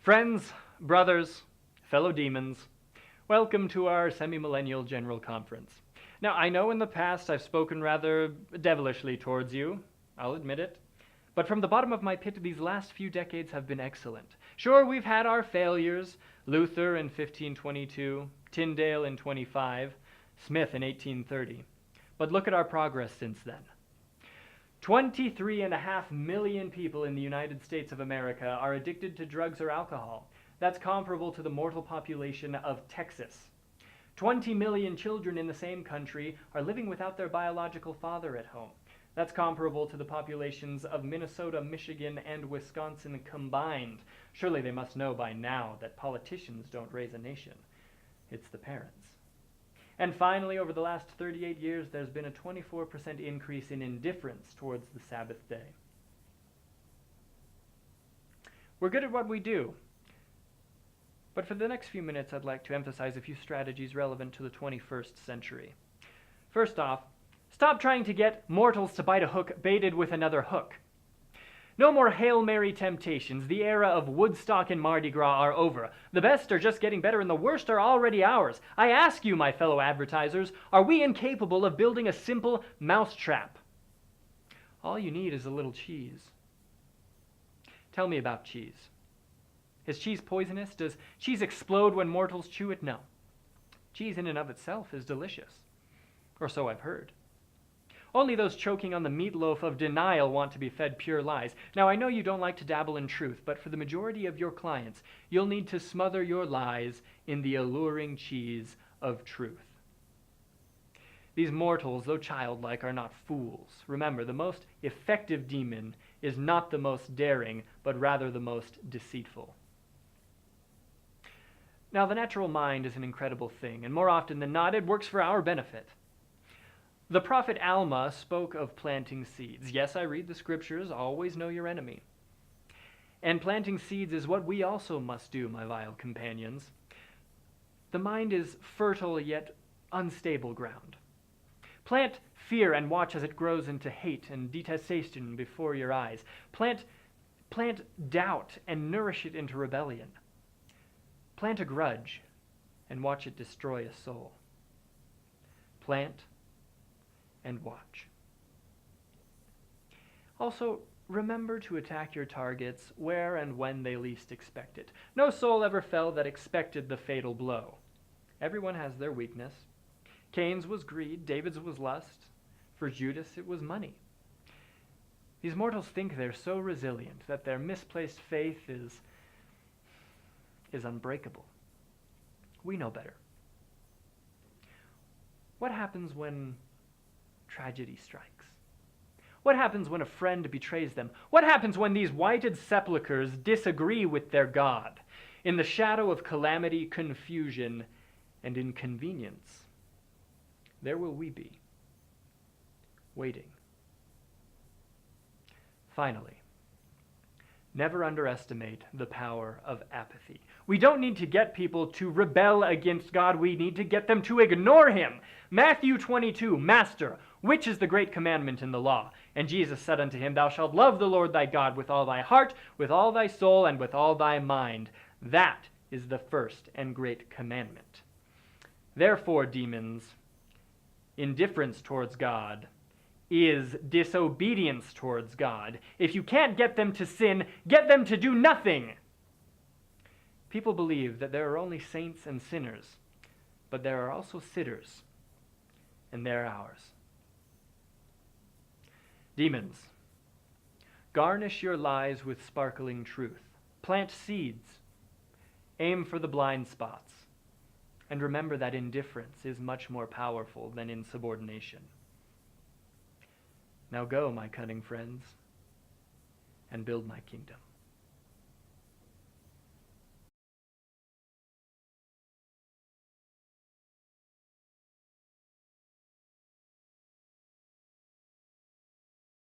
Friends, brothers, fellow demons, welcome to our Semi-Millennial General Conference. Now, I know in the past I've spoken rather devilishly towards you, I'll admit it, but from the bottom of my pit, these last few decades have been excellent. Sure, we've had our failures, Luther in 1522, Tyndale in 25, Smith in 1830, but look at our progress since then. 23.5 million people in the United States of America are addicted to drugs or alcohol. That's comparable to the mortal population of Texas. 20 million children in the same country are living without their biological father at home. That's comparable to the populations of Minnesota, Michigan, and Wisconsin combined. Surely they must know by now that politicians don't raise a nation. It's the parents. And finally, over the last 38 years, there's been a 24% increase in indifference towards the Sabbath day. We're good at what we do. But for the next few minutes, I'd like to emphasize a few strategies relevant to the 21st century. First off, stop trying to get mortals to bite a hook baited with another hook. No more Hail Mary temptations. The era of Woodstock and Mardi Gras are over. The best are just getting better and the worst are already ours. I ask you, my fellow advertisers, are we incapable of building a simple mousetrap? All you need is a little cheese. Tell me about cheese. Is cheese poisonous? Does cheese explode when mortals chew it? No. Cheese in and of itself is delicious. Or so I've heard. Only those choking on the meatloaf of denial want to be fed pure lies. Now, I know you don't like to dabble in truth, but for the majority of your clients, you'll need to smother your lies in the alluring cheese of truth. These mortals, though childlike, are not fools. Remember, the most effective demon is not the most daring, but rather the most deceitful. Now, the natural mind is an incredible thing, and more often than not, it works for our benefit. The prophet Alma spoke of planting seeds. Yes, I read the scriptures, always know your enemy. And planting seeds is what we also must do, my vile companions. The mind is fertile yet unstable ground. Plant fear and watch as it grows into hate and detestation before your eyes. Plant doubt and nourish it into rebellion. Plant a grudge and watch it destroy a soul. Plant and watch. Also, remember to attack your targets where and when they least expect it. No soul ever fell that expected the fatal blow. Everyone has their weakness. Cain's was greed, David's was lust. For Judas, it was money. These mortals think they're so resilient that their misplaced faith is unbreakable. We know better. What happens when tragedy strikes? What happens when a friend betrays them? What happens when these whited sepulchres disagree with their God? In the shadow of calamity, confusion, and inconvenience, there will we be, waiting. Finally, never underestimate the power of apathy. We don't need to get people to rebel against God. We need to get them to ignore him. Matthew 22, Master, which is the great commandment in the law? And Jesus said unto him, Thou shalt love the Lord thy God with all thy heart, with all thy soul, and with all thy mind. That is the first and great commandment. Therefore, demons, indifference towards God is disobedience towards God. If you can't get them to sin, get them to do nothing. People believe that there are only saints and sinners, but there are also sitters, and they're ours. Demons, garnish your lies with sparkling truth. Plant seeds. Aim for the blind spots. And remember that indifference is much more powerful than insubordination. Now go, my cunning friends, and build my kingdom.